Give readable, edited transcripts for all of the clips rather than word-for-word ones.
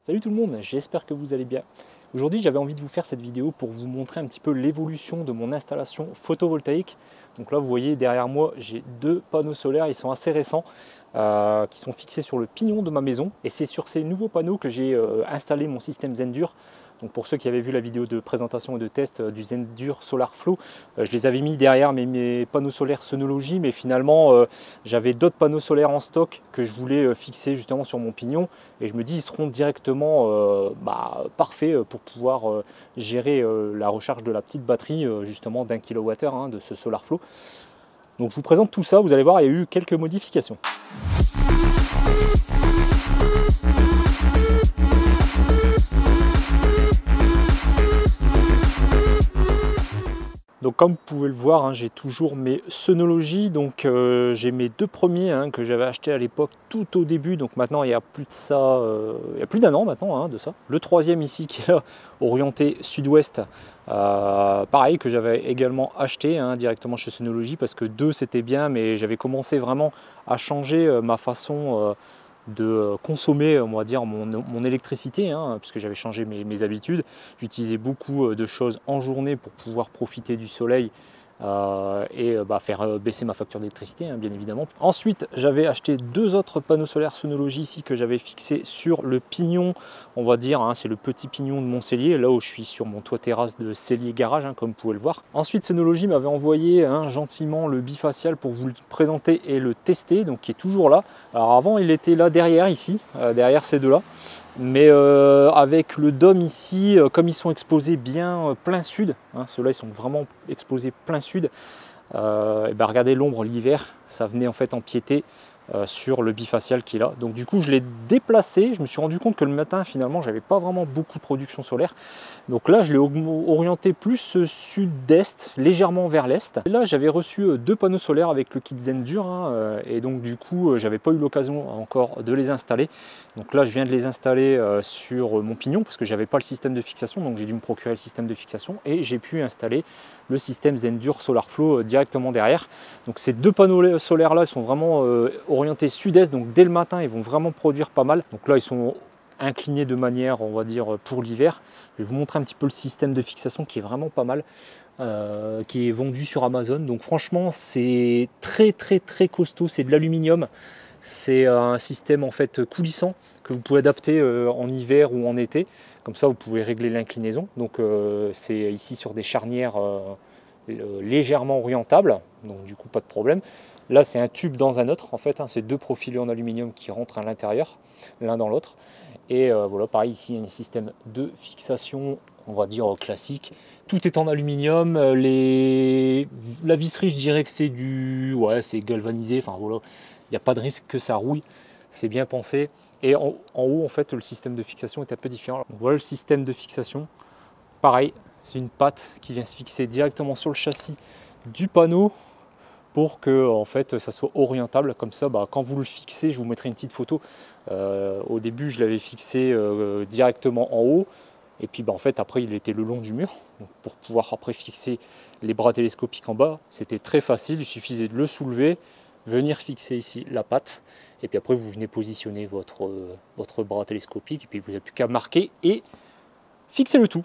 Salut tout le monde, j'espère que vous allez bien. Aujourd'hui j'avais envie de vous faire cette vidéo pour vous montrer un petit peu l'évolution de mon installation photovoltaïque. Donc là vous voyez derrière moi j'ai deux panneaux solaires, ils sont assez récents, qui sont fixés sur le pignon de ma maison. Et c'est sur ces nouveaux panneaux que j'ai installé mon système Zendur. Donc pour ceux qui avaient vu la vidéo de présentation et de test du Zendur Solar Flow, je les avais mis derrière mes panneaux solaires Synology, mais finalement j'avais d'autres panneaux solaires en stock que je voulais fixer justement sur mon pignon. Et je me dis ils seront directement parfaits pour pouvoir gérer la recharge de la petite batterie justement d'1 kWh de ce Solar Flow. Donc je vous présente tout ça, vous allez voir il y a eu quelques modifications. Donc comme vous pouvez le voir, j'ai toujours mes Synology, donc j'ai mes deux premiers que j'avais achetés à l'époque tout au début, donc maintenant il y a plus de ça, il y a plus d'un an maintenant de ça. Le troisième ici qui est là, orienté sud-ouest, pareil que j'avais également acheté directement chez Synology parce que deux c'était bien, mais j'avais commencé vraiment à changer ma façon de consommer, on va dire, mon électricité, puisque j'avais changé mes habitudes. J'utilisais beaucoup de choses en journée pour pouvoir profiter du soleil et faire baisser ma facture d'électricité, bien évidemment. Ensuite, j'avais acheté deux autres panneaux solaires Synology ici que j'avais fixés sur le pignon, on va dire, c'est le petit pignon de mon cellier, là où je suis sur mon toit terrasse de cellier garage, comme vous pouvez le voir. Ensuite, Synology m'avait envoyé gentiment le bifacial pour vous le présenter et le tester, donc qui est toujours là. Alors avant, il était là derrière, ici, derrière ces deux-là. Mais avec le dôme ici, comme ils sont exposés bien plein sud, ceux-là ils sont vraiment exposés plein sud, regardez l'ombre l'hiver, ça venait en fait empiéter sur le bifacial qui est là. Donc du coup je l'ai déplacé, je me suis rendu compte que le matin finalement j'avais pas vraiment beaucoup de production solaire. Donc là je l'ai orienté plus sud-est, légèrement vers l'est. Et là j'avais reçu deux panneaux solaires avec le kit Zendur, et donc du coup j'avais pas eu l'occasion encore de les installer. Donc là je viens de les installer sur mon pignon parce que j'avais pas le système de fixation, donc j'ai dû me procurer le système de fixation et j'ai pu installer le système Zendur Solar Flow directement derrière. Donc ces deux panneaux solaires là sont vraiment orientés sud-est, donc dès le matin ils vont vraiment produire pas mal. Donc là ils sont inclinés de manière, on va dire, pour l'hiver. Je vais vous montrer un petit peu le système de fixation qui est vraiment pas mal, qui est vendu sur Amazon. Donc franchement c'est très costaud, c'est de l'aluminium. C'est un système en fait coulissant que vous pouvez adapter en hiver ou en été. Comme ça vous pouvez régler l'inclinaison. Donc c'est ici sur des charnières légèrement orientables, donc du coup pas de problème. Là c'est un tube dans un autre en fait, c'est deux profilés en aluminium qui rentrent à l'intérieur, l'un dans l'autre. Et voilà, pareil ici il y a un système de fixation, on va dire classique. Tout est en aluminium, la visserie je dirais que c'est c'est galvanisé, enfin voilà, il n'y a pas de risque que ça rouille, c'est bien pensé. Et en haut en fait le système de fixation est un peu différent. Donc, voilà le système de fixation, pareil, c'est une patte qui vient se fixer directement sur le châssis du panneau pour que en fait ça soit orientable. Comme ça quand vous le fixez, je vous mettrai une petite photo, au début je l'avais fixé directement en haut. Et puis en fait après il était le long du mur, donc pour pouvoir après fixer les bras télescopiques en bas, c'était très facile, il suffisait de le soulever, venir fixer ici la patte, et puis après vous venez positionner votre bras télescopique, et puis vous n'avez plus qu'à marquer et fixer le tout.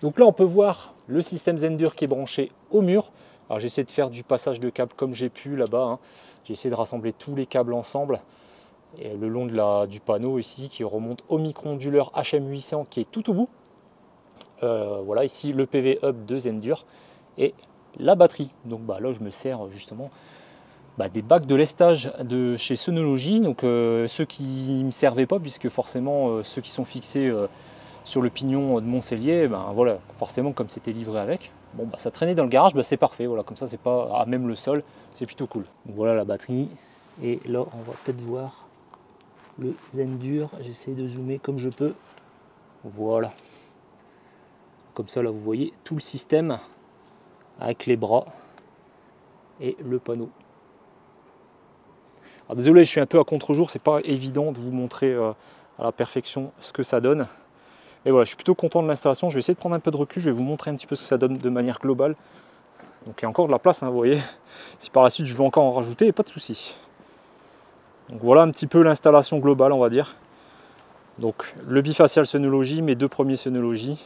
Donc là on peut voir le système Zendur qui est branché au mur. Alors j'essaie de faire du passage de câbles comme j'ai pu là-bas, j'ai essayé de rassembler tous les câbles ensemble. Et le long du panneau ici qui remonte au micro-onduleur HM800 qui est tout au bout. Voilà ici le PV Hub de Zendur et la batterie. Donc là je me sers justement des bacs de lestage de chez Synology. Donc ceux qui ne me servaient pas, puisque forcément ceux qui sont fixés sur le pignon de mon cellier, voilà, forcément comme c'était livré avec, ça traînait dans le garage, c'est parfait, voilà, comme ça c'est pas à même le sol, c'est plutôt cool. Donc voilà la batterie, et là on va peut-être voir le Zendur, j'essaie de zoomer comme je peux, voilà, comme ça là vous voyez tout le système avec les bras et le panneau. Alors désolé, je suis un peu à contre-jour, c'est pas évident de vous montrer à la perfection ce que ça donne, et voilà, je suis plutôt content de l'installation. Je vais essayer de prendre un peu de recul, je vais vous montrer un petit peu ce que ça donne de manière globale. Donc il y a encore de la place, vous voyez, si par la suite je veux encore en rajouter, pas de souci. Donc voilà un petit peu l'installation globale, on va dire. Donc le bifacial Synology, mes deux premiers Synology.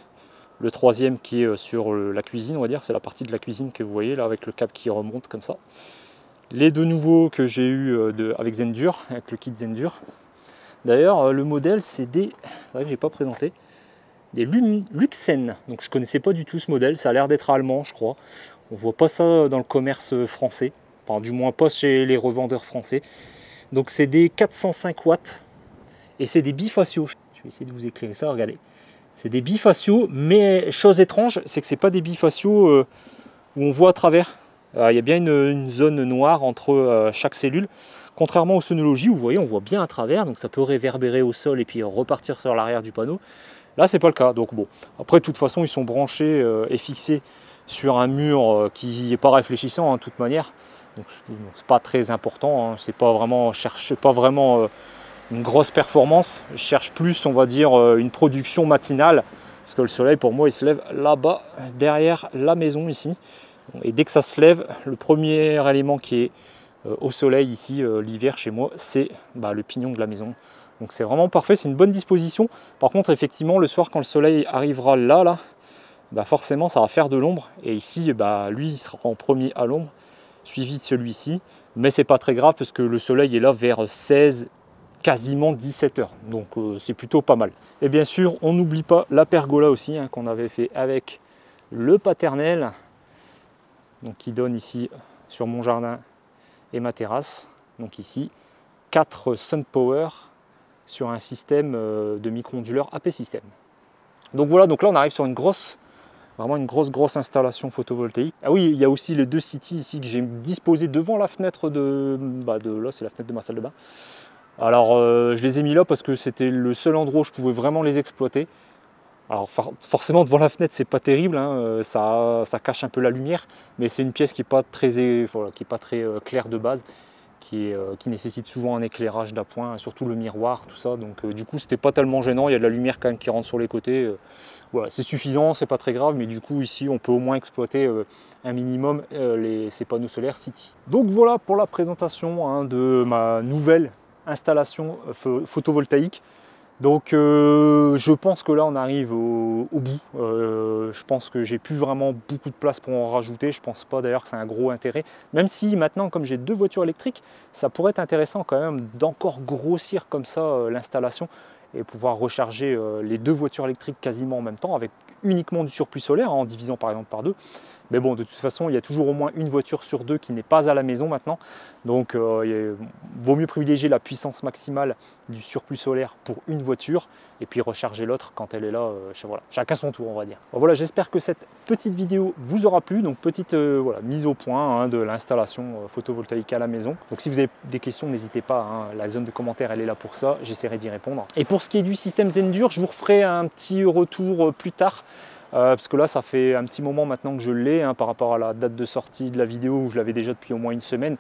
Le troisième qui est sur la cuisine, on va dire, c'est la partie de la cuisine que vous voyez là avec le câble qui remonte comme ça. Les deux nouveaux que j'ai eu avec Zendur, avec le kit Zendur. D'ailleurs, le modèle, c'est des, c'est vrai que j'ai pas présenté, des Luxen. Donc je connaissais pas du tout ce modèle, ça a l'air d'être allemand, je crois. On voit pas ça dans le commerce français, enfin du moins pas chez les revendeurs français. Donc c'est des 405 watts et c'est des bifaciaux. Je vais essayer de vous éclairer ça, regardez. C'est des bifaciaux, mais chose étrange, c'est que c'est pas des bifaciaux où on voit à travers. Il y a bien une zone noire entre chaque cellule. Contrairement au Synology, où vous voyez, on voit bien à travers, donc ça peut réverbérer au sol et puis repartir sur l'arrière du panneau. Là, c'est pas le cas. Donc bon, après, de toute façon, ils sont branchés et fixés sur un mur qui n'est pas réfléchissant, hein, de toute manière. Donc c'est pas très important. Hein. C'est pas vraiment, je cherche pas vraiment une grosse performance. Je cherche plus, on va dire, une production matinale, parce que le soleil, pour moi, il se lève là-bas, derrière la maison ici. Et dès que ça se lève, le premier élément qui est au soleil ici, l'hiver chez moi, c'est le pignon de la maison. Donc c'est vraiment parfait, c'est une bonne disposition. Par contre, effectivement, le soir, quand le soleil arrivera là, forcément, ça va faire de l'ombre. Et ici, lui, il sera en premier à l'ombre, suivi de celui-ci. Mais c'est pas très grave, parce que le soleil est là vers 16, quasiment 17 heures. Donc c'est plutôt pas mal. Et bien sûr, on n'oublie pas la pergola aussi, hein, qu'on avait fait avec le paternel. Donc qui donne ici sur mon jardin et ma terrasse. Donc ici, 4 SunPower sur un système de micro-onduleur AP System. Donc voilà, donc là on arrive sur une grosse, vraiment une grosse installation photovoltaïque. Ah oui, il y a aussi les deux City ici que j'ai disposé devant la fenêtre de là, c'est la fenêtre de ma salle de bain. Alors je les ai mis là parce que c'était le seul endroit où je pouvais vraiment les exploiter. Alors forcément devant la fenêtre c'est pas terrible, hein, ça cache un peu la lumière, mais c'est une pièce qui n'est pas très, claire de base, qui nécessite souvent un éclairage d'appoint, surtout le miroir, tout ça. Donc du coup c'était pas tellement gênant, il y a de la lumière quand même qui rentre sur les côtés. Voilà, c'est suffisant, c'est pas très grave, mais du coup ici on peut au moins exploiter un minimum ces panneaux solaires City. Donc voilà pour la présentation, hein, de ma nouvelle installation photovoltaïque. Donc je pense que là on arrive au bout. Je pense que j'ai plus vraiment beaucoup de place pour en rajouter. Je pense pas d'ailleurs que c'est un gros intérêt. Même si maintenant, comme j'ai deux voitures électriques, ça pourrait être intéressant quand même d'encore grossir comme ça l'installation et pouvoir recharger les deux voitures électriques quasiment en même temps avec uniquement du surplus solaire, hein, en divisant par exemple par deux. Mais bon, de toute façon, il y a toujours au moins une voiture sur deux qui n'est pas à la maison maintenant. Donc il vaut mieux privilégier la puissance maximale du surplus solaire pour une voiture et puis recharger l'autre quand elle est là. Voilà, chacun son tour, on va dire. Bon, voilà, j'espère que cette petite vidéo vous aura plu. Donc petite mise au point, hein, de l'installation photovoltaïque à la maison. Donc si vous avez des questions, n'hésitez pas, hein, la zone de commentaires elle est là pour ça, j'essaierai d'y répondre. Et pour ce qui est du système Zendur, je vous referai un petit retour plus tard. Parce que là ça fait un petit moment maintenant que je l'ai, hein, par rapport à la date de sortie de la vidéo où je l'avais déjà depuis au moins une semaine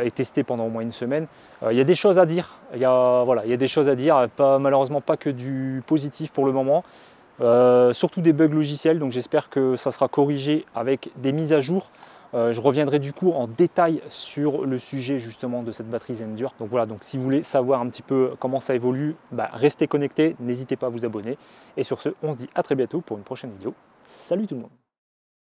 et testé pendant au moins une semaine. Il y a des choses à dire, il y a des choses à dire, malheureusement pas que du positif pour le moment, surtout des bugs logiciels, donc j'espère que ça sera corrigé avec des mises à jour. Je reviendrai du coup en détail sur le sujet justement de cette batterie Zendur. Donc voilà, donc si vous voulez savoir un petit peu comment ça évolue, restez connectés, n'hésitez pas à vous abonner. Et sur ce, on se dit à très bientôt pour une prochaine vidéo. Salut tout le monde!